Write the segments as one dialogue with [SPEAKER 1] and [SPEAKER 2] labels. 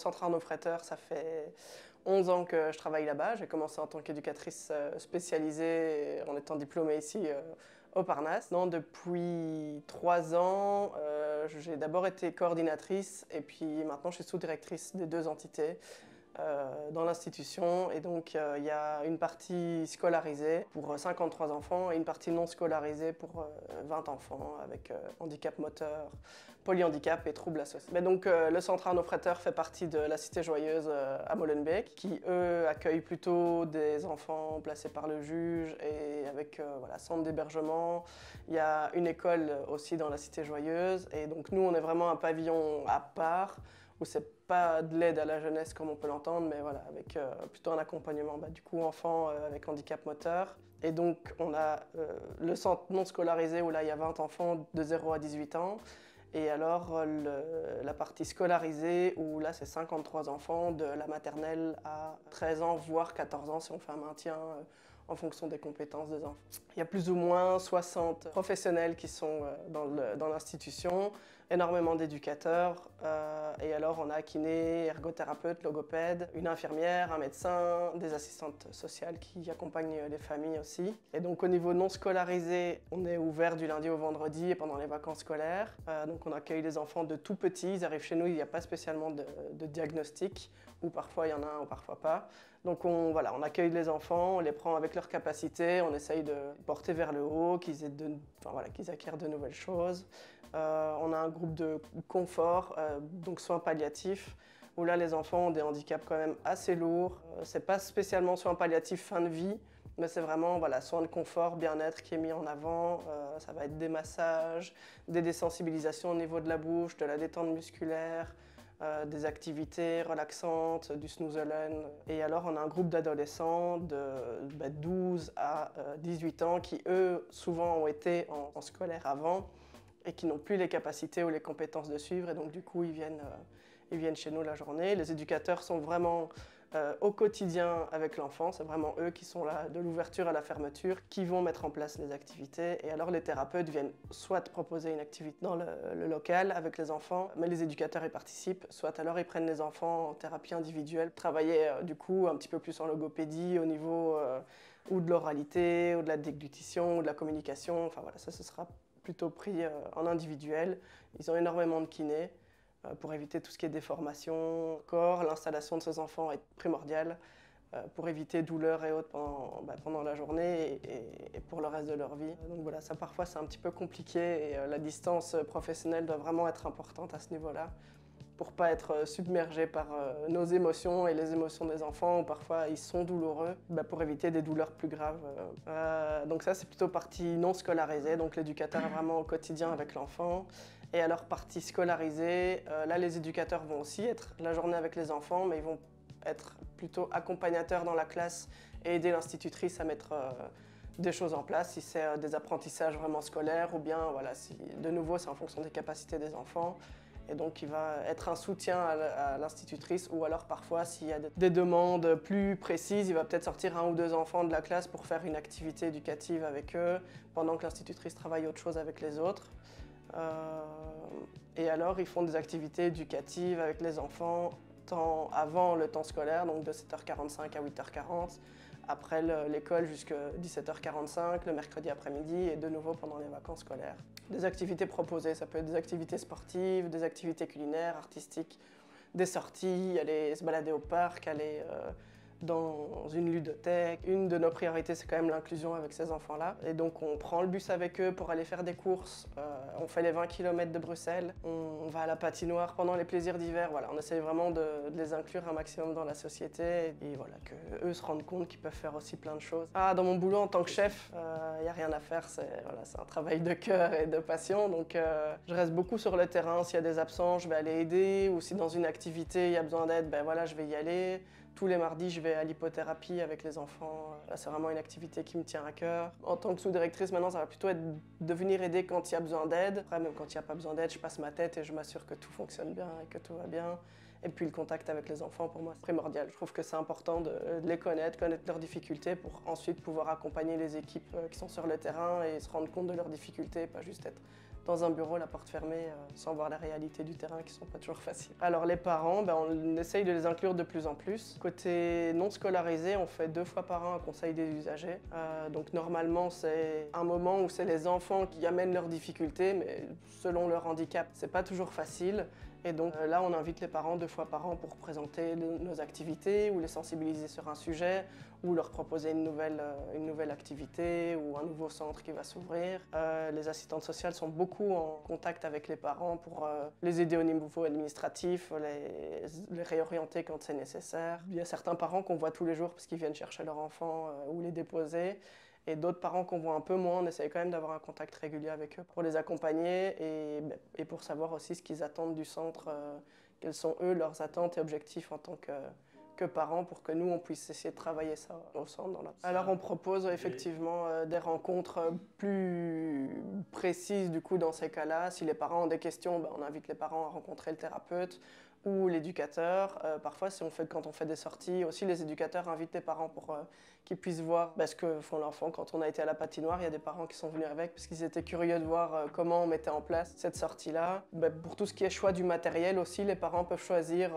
[SPEAKER 1] centre Arnaud Fretter, ça fait 11 ans que je travaille là-bas. J'ai commencé en tant qu'éducatrice spécialisée en étant diplômée ici au Parnasse. Non, depuis 3 ans, j'ai d'abord été coordinatrice et puis maintenant je suis sous-directrice des 2 entités. Dans l'institution et donc il y a une partie scolarisée pour 53 enfants et une partie non scolarisée pour 20 enfants avec handicap moteur, polyhandicap et troubles associés. Mais donc le centre Arnaud Fretter fait partie de la Cité Joyeuse à Molenbeek qui eux accueillent plutôt des enfants placés par le juge et avec voilà, centre d'hébergement. Il y a une école aussi dans la Cité Joyeuse et donc nous on est vraiment un pavillon à part où c'est pas de l'aide à la jeunesse comme on peut l'entendre, mais voilà, avec plutôt un accompagnement du coup enfants avec handicap moteur. Et donc on a le centre non scolarisé où là il y a 20 enfants de 0 à 18 ans. Et alors la partie scolarisée où là c'est 53 enfants de la maternelle à 13 ans, voire 14 ans si on fait un maintien en fonction des compétences des enfants. Il y a plus ou moins 60 professionnels qui sont dans l'institution, énormément d'éducateurs, et alors on a kiné, ergothérapeute, logopède, une infirmière, un médecin, des assistantes sociales qui accompagnent les familles aussi. Et donc au niveau non scolarisé, on est ouvert du lundi au vendredi et pendant les vacances scolaires. Donc on accueille des enfants de tout petits, ils arrivent chez nous, il n'y a pas spécialement de diagnostic, ou parfois il y en a un ou parfois pas. Donc on accueille les enfants, on les prend avec leurs capacités, on essaye de porter vers le haut, qu'ils acquièrent de nouvelles choses. On a un groupe de confort, donc soins palliatifs, où là les enfants ont des handicaps quand même assez lourds. C'est pas spécialement soins palliatifs fin de vie, mais c'est vraiment soins de confort, bien-être qui est mis en avant. Ça va être des massages, des désensibilisations au niveau de la bouche, de la détente musculaire, des activités relaxantes, du snoozelen. Et alors on a un groupe d'adolescents de 12 à 18 ans qui eux souvent ont été en scolaire avant et qui n'ont plus les capacités ou les compétences de suivre et donc du coup ils viennent chez nous la journée. Les éducateurs sont vraiment au quotidien avec l'enfant, c'est vraiment eux qui sont là de l'ouverture à la fermeture, qui vont mettre en place les activités et alors les thérapeutes viennent soit proposer une activité dans le local avec les enfants, mais les éducateurs y participent, soit alors ils prennent les enfants en thérapie individuelle, travailler du coup un petit peu plus en logopédie au niveau ou de l'oralité, ou de la déglutition, ou de la communication, enfin voilà, ça ce sera plutôt pris en individuel. Ils ont énormément de kinés pour éviter tout ce qui est déformation corps. L'installation de ces enfants est primordiale pour éviter douleurs et autres pendant la journée et pour le reste de leur vie. Donc voilà, ça parfois c'est un petit peu compliqué et la distance professionnelle doit vraiment être importante à ce niveau-là pour pas être submergé par nos émotions et les émotions des enfants, où parfois ils sont douloureux, pour éviter des douleurs plus graves. Donc ça c'est plutôt partie non scolarisée, donc l'éducateur est vraiment au quotidien avec l'enfant. Et alors partie scolarisée, là les éducateurs vont aussi être la journée avec les enfants, mais ils vont être plutôt accompagnateurs dans la classe et aider l'institutrice à mettre des choses en place, si c'est des apprentissages vraiment scolaires ou bien si de nouveau c'est en fonction des capacités des enfants. Et donc il va être un soutien à l'institutrice ou alors parfois s'il y a des demandes plus précises, il va peut-être sortir 1 ou 2 enfants de la classe pour faire une activité éducative avec eux pendant que l'institutrice travaille autre chose avec les autres. Et alors ils font des activités éducatives avec les enfants avant le temps scolaire, donc de 7h45 à 8h40, après l'école jusqu'à 17h45, le mercredi après-midi et de nouveau pendant les vacances scolaires. Des activités proposées, ça peut être des activités sportives, des activités culinaires, artistiques, des sorties, aller se balader au parc, aller dans une ludothèque. Une de nos priorités, c'est quand même l'inclusion avec ces enfants-là. Et donc on prend le bus avec eux pour aller faire des courses. On fait les 20 km de Bruxelles. On va à la patinoire pendant les plaisirs d'hiver. Voilà, on essaye vraiment de les inclure un maximum dans la société et voilà, qu'eux se rendent compte qu'ils peuvent faire aussi plein de choses. Dans mon boulot en tant que chef, il n'y a rien à faire. C'est un travail de cœur et de passion. Donc je reste beaucoup sur le terrain. S'il y a des absents, je vais aller aider. Ou si dans une activité, il y a besoin d'aide, je vais y aller. Tous les mardis, je vais à l'hypothérapie avec les enfants. C'est vraiment une activité qui me tient à cœur. En tant que sous-directrice, maintenant, ça va plutôt être de venir aider quand il y a besoin d'aide. Après, même quand il n'y a pas besoin d'aide, je passe ma tête et je m'assure que tout fonctionne bien et que tout va bien. Et puis le contact avec les enfants, pour moi, c'est primordial. Je trouve que c'est important de les connaître leurs difficultés pour ensuite pouvoir accompagner les équipes qui sont sur le terrain et se rendre compte de leurs difficultés, pas juste être dans un bureau, la porte fermée, sans voir la réalité du terrain qui sont pas toujours faciles. Alors les parents, on essaye de les inclure de plus en plus. Côté non scolarisé, on fait 2 fois par an un conseil des usagers. Donc normalement, c'est un moment où c'est les enfants qui amènent leurs difficultés, mais selon leur handicap, c'est pas toujours facile. Et donc là, on invite les parents 2 fois par an pour présenter nos activités ou les sensibiliser sur un sujet ou leur proposer une nouvelle activité ou un nouveau centre qui va s'ouvrir. Les assistantes sociales sont beaucoup en contact avec les parents pour les aider au niveau administratif, les réorienter quand c'est nécessaire. Il y a certains parents qu'on voit tous les jours parce qu'ils viennent chercher leurs enfants ou les déposer. Et d'autres parents qu'on voit un peu moins, on essaye quand même d'avoir un contact régulier avec eux pour les accompagner et pour savoir aussi ce qu'ils attendent du centre, quelles sont eux leurs attentes et objectifs en tant que parents pour que nous on puisse essayer de travailler ça au centre. Alors on propose effectivement des rencontres plus précises du coup dans ces cas-là. Si les parents ont des questions, on invite les parents à rencontrer le thérapeute ou l'éducateur. Parfois, quand on fait des sorties, aussi les éducateurs invitent les parents pour qu'ils puissent voir ce que font l'enfant. Quand on a été à la patinoire, il y a des parents qui sont venus avec parce qu'ils étaient curieux de voir comment on mettait en place cette sortie-là. Pour tout ce qui est choix du matériel aussi, les parents peuvent choisir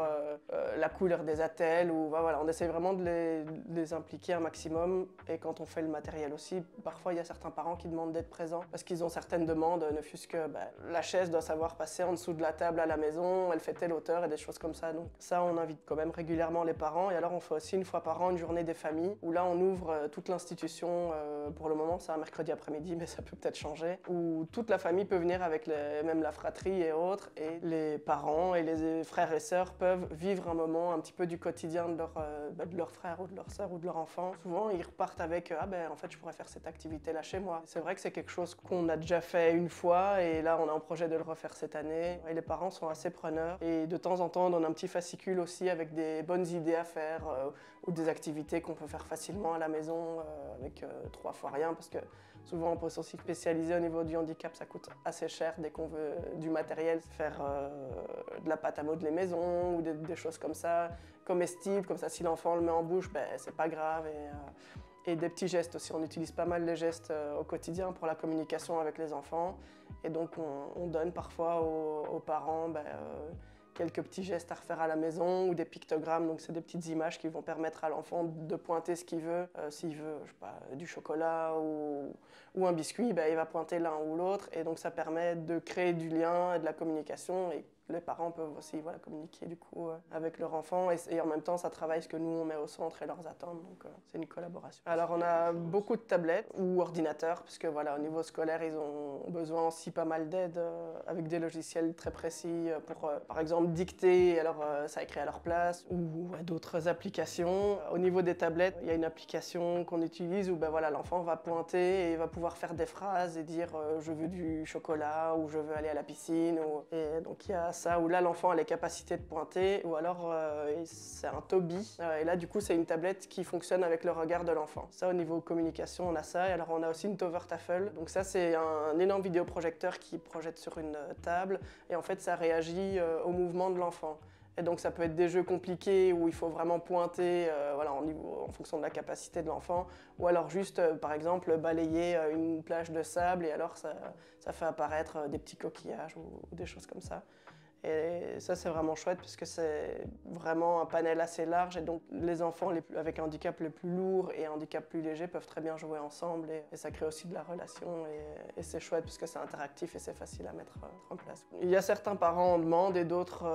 [SPEAKER 1] la couleur des attelles. On essaie vraiment de les impliquer un maximum. Et quand on fait le matériel aussi, parfois il y a certains parents qui demandent d'être présents parce qu'ils ont certaines demandes, ne fût-ce que la chaise doit savoir passer en dessous de la table à la maison, elle fait telle hauteur et des choses comme ça. Donc ça, on invite quand même régulièrement les parents. Et alors on fait aussi 1 fois par an une journée des familles où là on ouvre toute l'institution. Pour le moment, c'est un mercredi après-midi, mais ça peut peut-être changer. Où toute la famille peut venir avec même la fratrie et autres. Et les parents et les frères et sœurs peuvent vivre un moment un petit peu du quotidien de leur frère ou de leur sœur ou de leur enfant. Souvent, ils repartent avec en fait, je pourrais faire cette activité-là chez moi. C'est vrai que c'est quelque chose qu'on a déjà fait 1 fois et là, on a en projet de le refaire cette année. Et les parents sont assez preneurs. Et de temps en temps, on donne un petit fascicule aussi avec des bonnes idées à faire ou des activités qu'on peut faire facilement à la maison avec 3 fois rien parce que souvent on peut aussi spécialiser au niveau du handicap, ça coûte assez cher dès qu'on veut du matériel, faire de la pâte à modeler maison ou des choses comme ça, comestibles, comme ça si l'enfant le met en bouche, c'est pas grave. Et des petits gestes aussi, on utilise pas mal les gestes au quotidien pour la communication avec les enfants et donc on donne parfois aux parents quelques petits gestes à refaire à la maison ou des pictogrammes, donc c'est des petites images qui vont permettre à l'enfant de pointer ce qu'il veut. S'il veut, je sais pas, du chocolat ou un biscuit, il va pointer l'un ou l'autre et donc ça permet de créer du lien et de la communication et les parents peuvent aussi communiquer du coup avec leur enfant et en même temps ça travaille ce que nous on met au centre et leurs attentes, donc c'est une collaboration. Alors on a beaucoup de tablettes ou ordinateurs parce que au niveau scolaire ils ont besoin aussi pas mal d'aide avec des logiciels très précis pour par exemple dicter, alors ça écrit à leur place ou d'autres applications. Au niveau des tablettes, il y a une application qu'on utilise où l'enfant va pointer et va pouvoir faire des phrases et dire je veux du chocolat ou je veux aller à la piscine et donc il y a ça où là l'enfant a les capacités de pointer ou alors c'est un Toby et là du coup c'est une tablette qui fonctionne avec le regard de l'enfant. Ça au niveau communication on a ça et alors on a aussi une Tover Tafel. Donc ça c'est un énorme vidéoprojecteur qui projette sur une table et en fait ça réagit au mouvement de l'enfant. Et donc ça peut être des jeux compliqués où il faut vraiment pointer en fonction de la capacité de l'enfant ou alors juste par exemple balayer une plage de sable et alors ça fait apparaître des petits coquillages ou des choses comme ça. Et ça, c'est vraiment chouette parce que c'est vraiment un panel assez large et donc les enfants avec un handicap le plus lourd et un handicap plus léger peuvent très bien jouer ensemble et ça crée aussi de la relation et c'est chouette parce que c'est interactif et c'est facile à mettre en place. Il y a certains parents en demande et d'autres,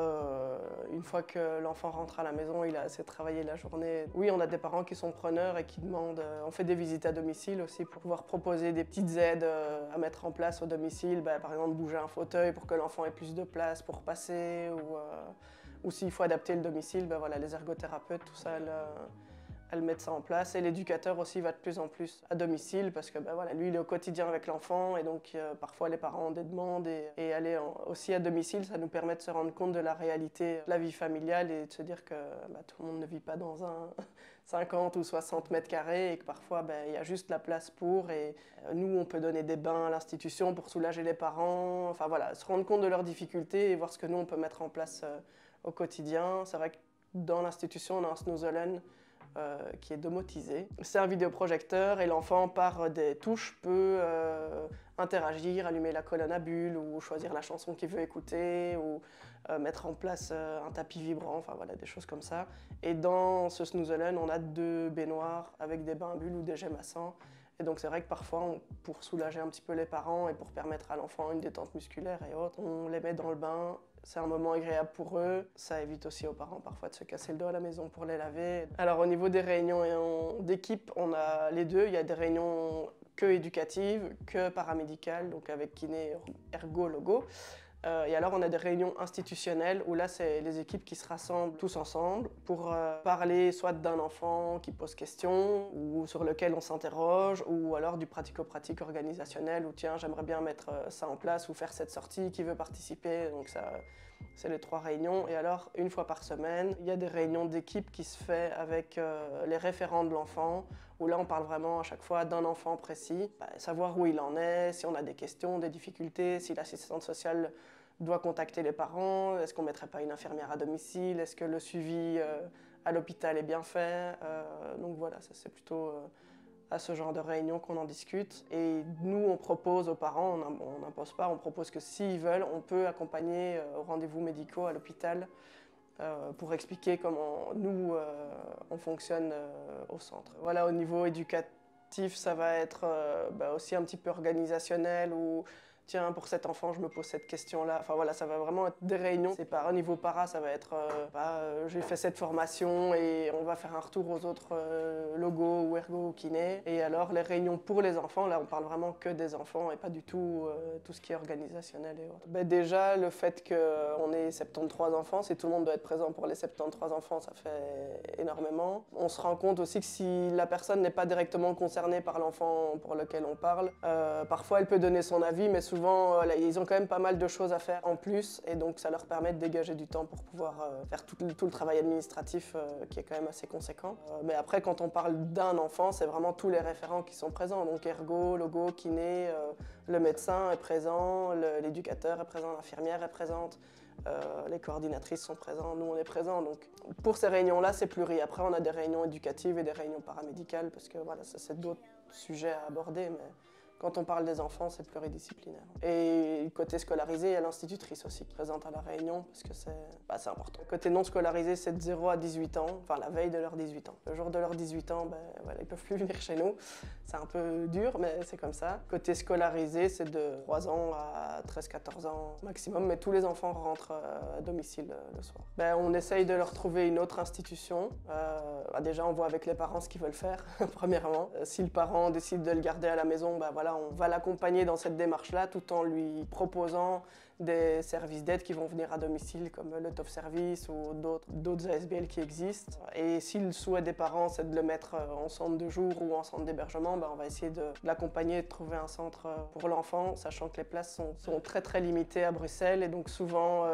[SPEAKER 1] une fois que l'enfant rentre à la maison, il a assez travaillé la journée. Oui, on a des parents qui sont preneurs et qui demandent, on fait des visites à domicile aussi pour pouvoir proposer des petites aides à mettre en place au domicile, par exemple bouger un fauteuil pour que l'enfant ait plus de place pour passer ou s'il faut adapter le domicile, les ergothérapeutes, tout ça, elles mettent ça en place. Et l'éducateur aussi va de plus en plus à domicile parce que lui, il est au quotidien avec l'enfant et donc parfois les parents ont des demandes et aller aussi à domicile, ça nous permet de se rendre compte de la réalité de la vie familiale et de se dire que tout le monde ne vit pas dans un 50 ou 60 mètres carrés et que parfois il y a juste la place pour et nous on peut donner des bains à l'institution pour soulager les parents, se rendre compte de leurs difficultés et voir ce que nous on peut mettre en place au quotidien. C'est vrai que dans l'institution on a un Snoozolen qui est domotisé. C'est un vidéoprojecteur et l'enfant, par des touches, peut interagir, allumer la colonne à bulles ou choisir la chanson qu'il veut écouter ou mettre en place un tapis vibrant, enfin voilà, des choses comme ça. Et dans ce Snoozelen, on a 2 baignoires avec des bains à bulles ou des jets massants. Et donc c'est vrai que parfois, pour soulager un petit peu les parents et pour permettre à l'enfant une détente musculaire et autres, on les met dans le bain. C'est un moment agréable pour eux. Ça évite aussi aux parents parfois de se casser le dos à la maison pour les laver. Alors au niveau des réunions d'équipe, on a les deux. Il y a des réunions que éducatives, que paramédicales, donc avec kiné, ergo, logo. Et alors on a des réunions institutionnelles où là c'est les équipes qui se rassemblent tous ensemble pour parler soit d'un enfant qui pose question ou sur lequel on s'interroge, ou alors du pratico-pratique organisationnel où tiens j'aimerais bien mettre ça en place ou faire cette sortie, qui veut participer. Donc ça c'est les 3 réunions. Et alors une fois par semaine il y a des réunions d'équipe qui se fait avec les référents de l'enfant, où là on parle vraiment à chaque fois d'un enfant précis, savoir où il en est, si on a des questions, des difficultés, si l'assistante sociale doit contacter les parents, est-ce qu'on ne mettrait pas une infirmière à domicile, est-ce que le suivi à l'hôpital est bien fait. Donc voilà, ça c'est plutôt à ce genre de réunion qu'on en discute. Et nous on propose aux parents, on n'impose pas, on propose que s'ils veulent, on peut accompagner aux rendez-vous médicaux à l'hôpital pour expliquer comment nous on fonctionne au centre. Voilà, au niveau éducatif, ça va être aussi un petit peu organisationnel, ou tiens, pour cet enfant, je me pose cette question-là. Enfin voilà, ça va vraiment être des réunions. C'est pas au niveau para, ça va être j'ai fait cette formation et on va faire un retour aux autres logos ou ergo ou kiné. Et alors les réunions pour les enfants, là on parle vraiment que des enfants et pas du tout tout ce qui est organisationnel et autres. Déjà, le fait qu'on ait 73 enfants, si tout le monde doit être présent pour les 73 enfants, ça fait énormément. On se rend compte aussi que si la personne n'est pas directement concernée par l'enfant pour lequel on parle, parfois elle peut donner son avis, mais souvent ils ont quand même pas mal de choses à faire en plus, et donc ça leur permet de dégager du temps pour pouvoir faire tout le travail administratif qui est quand même assez conséquent. Mais après, quand on parle d'un enfant, c'est vraiment tous les référents qui sont présents, donc ergo, logo, kiné, le médecin est présent, l'éducateur est présent, l'infirmière est présente, les coordinatrices sont présentes, nous on est présents. Donc pour ces réunions-là, c'est pluri. Après, on a des réunions éducatives et des réunions paramédicales, parce que voilà, c'est d'autres sujets à aborder, mais quand on parle des enfants, c'est pluridisciplinaire. Et côté scolarisé, il y a l'institutrice aussi qui est présente à la réunion, parce que c'est important. Côté non scolarisé, c'est de 0 à 18 ans, enfin la veille de leurs 18 ans. Le jour de leurs 18 ans, voilà, ils ne peuvent plus venir chez nous. C'est un peu dur, mais c'est comme ça. Côté scolarisé, c'est de 3 ans à 13-14 ans maximum, mais tous les enfants rentrent à domicile le soir. On essaye de leur trouver une autre institution. Déjà, on voit avec les parents ce qu'ils veulent faire, premièrement. Si le parent décide de le garder à la maison, voilà, on va l'accompagner dans cette démarche-là, tout en lui proposant des services d'aide qui vont venir à domicile, comme le TOF Service ou d'autres ASBL qui existent. Et si le souhait des parents, c'est de le mettre en centre de jour ou en centre d'hébergement, on va essayer de l'accompagner et de trouver un centre pour l'enfant, sachant que les places sont très très limitées à Bruxelles. Et donc souvent,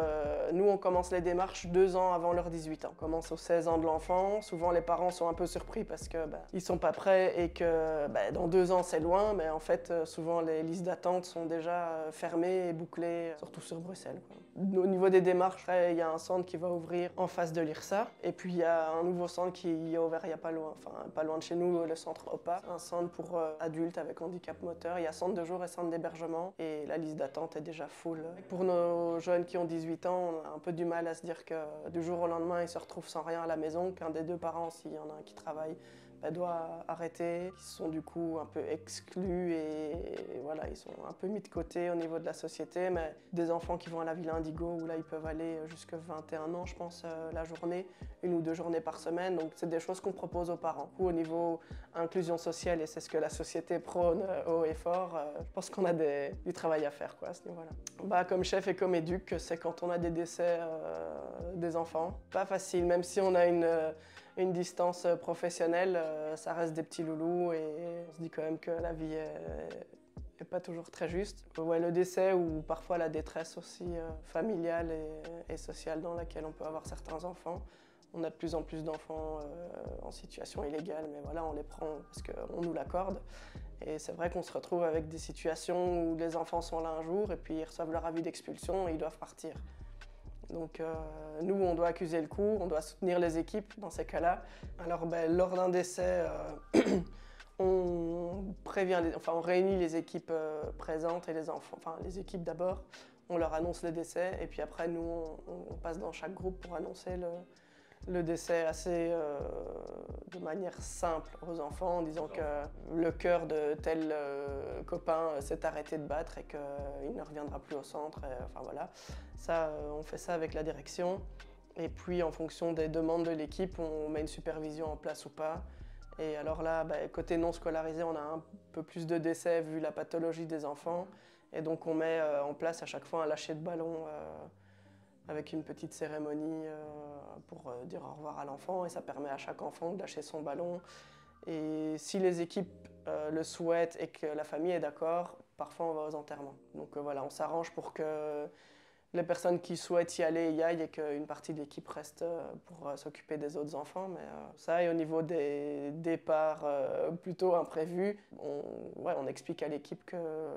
[SPEAKER 1] nous on commence les démarches 2 ans avant leurs 18 ans. On commence aux 16 ans de l'enfant. Souvent les parents sont un peu surpris parce que ils sont pas prêts et que dans 2 ans c'est loin, mais en fait souvent les listes d'attente sont déjà fermées et bouclées, surtout sur Bruxelles, quoi. Au niveau des démarches, il y a un centre qui va ouvrir en face de l'IRSA, et puis il y a un nouveau centre qui est ouvert il n'y a pas loin de chez nous, le centre OPA, un centre pour adultes avec handicap moteur. Il y a centre de jour et centre d'hébergement, et la liste d'attente est déjà full. Pour nos jeunes qui ont 18 ans, on a un peu du mal à se dire que du jour au lendemain ils se retrouvent sans rien à la maison, qu'un des 2 parents, s'il y en a un qui travaille, doit arrêter. Ils sont du coup un peu exclus et voilà, ils sont un peu mis de côté au niveau de la société. Mais des enfants qui vont à la Villa Indigo, où là ils peuvent aller jusqu'à 21 ans, je pense, la journée, 1 ou 2 journées par semaine. Donc c'est des choses qu'on propose aux parents. Au niveau inclusion sociale, et c'est ce que la société prône haut et fort, je pense qu'on a du travail à faire, quoi, à ce niveau-là. Comme chef et comme éduc, c'est quand on a des décès des enfants. Pas facile, même si on a une distance professionnelle, ça reste des petits loulous, et on se dit quand même que la vie est pas toujours très juste. Ouais, le décès ou parfois la détresse aussi familiale et sociale dans laquelle on peut avoir certains enfants. On a de plus en plus d'enfants en situation illégale, mais voilà, on les prend parce qu'on nous l'accorde. Et c'est vrai qu'on se retrouve avec des situations où les enfants sont là un jour et puis ils reçoivent leur avis d'expulsion et ils doivent partir. Donc nous, on doit accuser le coup, on doit soutenir les équipes dans ces cas-là. Alors lors d'un décès, on on réunit les équipes présentes et les enfants, enfin les équipes d'abord, on leur annonce le décès et puis après nous on passe dans chaque groupe pour annoncer le décès assez de manière simple aux enfants en disant que le cœur de tel copain s'est arrêté de battre et qu'il ne reviendra plus au centre. Enfin voilà, ça, on fait ça avec la direction. Et puis en fonction des demandes de l'équipe, on met une supervision en place ou pas. Et alors là, côté non scolarisé, on a un peu plus de décès vu la pathologie des enfants. Et donc on met en place à chaque fois un lâcher de ballon avec une petite cérémonie pour dire au revoir à l'enfant. Et ça permet à chaque enfant de lâcher son ballon. Et si les équipes le souhaitent et que la famille est d'accord, parfois on va aux enterrements. Donc voilà, on s'arrange pour que les personnes qui souhaitent y aller y aillent et qu'une partie de l'équipe reste pour s'occuper des autres enfants. Mais ça, et au niveau des départs plutôt imprévus, on explique à l'équipe que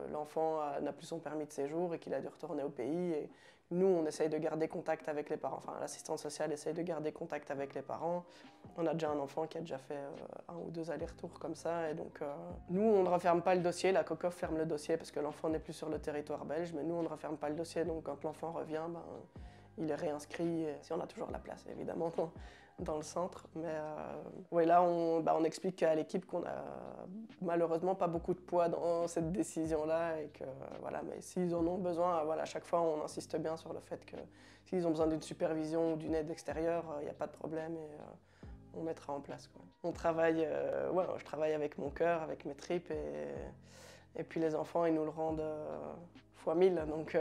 [SPEAKER 1] l'enfant n'a plus son permis de séjour et qu'il a dû retourner au pays. Et nous, on essaye de garder contact avec les parents. Enfin, l'assistante sociale essaye de garder contact avec les parents. On a déjà un enfant qui a déjà fait 1 ou 2 allers-retours comme ça. Et donc, nous, on ne referme pas le dossier. La COCOF ferme le dossier parce que l'enfant n'est plus sur le territoire belge. Mais nous, on ne referme pas le dossier. Donc, quand l'enfant revient, il est réinscrit. Si on a toujours la place, évidemment, dans le centre. Mais là, on explique à l'équipe qu'on n'a malheureusement pas beaucoup de poids dans cette décision-là. Et que, voilà, mais s'ils en ont besoin, à chaque fois, on insiste bien sur le fait que s'ils ont besoin d'une supervision ou d'une aide extérieure, il n'y a pas de problème. Et, on mettra en place, quoi. On travaille, je travaille avec mon cœur, avec mes tripes et puis les enfants, ils nous le rendent fois 1000. Donc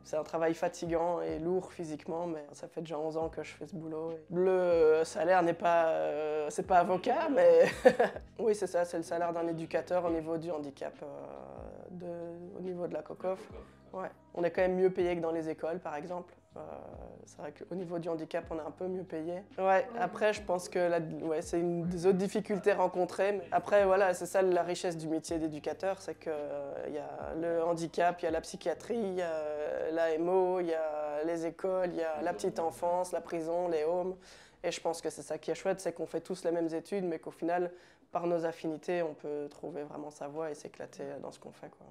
[SPEAKER 1] c'est un travail fatigant et lourd physiquement, mais ça fait déjà 11 ans que je fais ce boulot. Le salaire n'est pas, c'est pas avocat, mais oui, c'est ça, c'est le salaire d'un éducateur au niveau du handicap, au niveau de la COCOF. Ouais. On est quand même mieux payé que dans les écoles, par exemple. C'est vrai qu'au niveau du handicap, on est un peu mieux payé. Ouais, après, je pense que c'est une des autres difficultés rencontrées. Mais après, voilà, c'est ça la richesse du métier d'éducateur, c'est qu'il y a le handicap, il y a la psychiatrie, il y a l'AMO, il y a les écoles, il y a la petite enfance, la prison, les homes. Et je pense que c'est ça qui est chouette, c'est qu'on fait tous les mêmes études, mais qu'au final, par nos affinités, on peut trouver vraiment sa voie et s'éclater dans ce qu'on fait, quoi.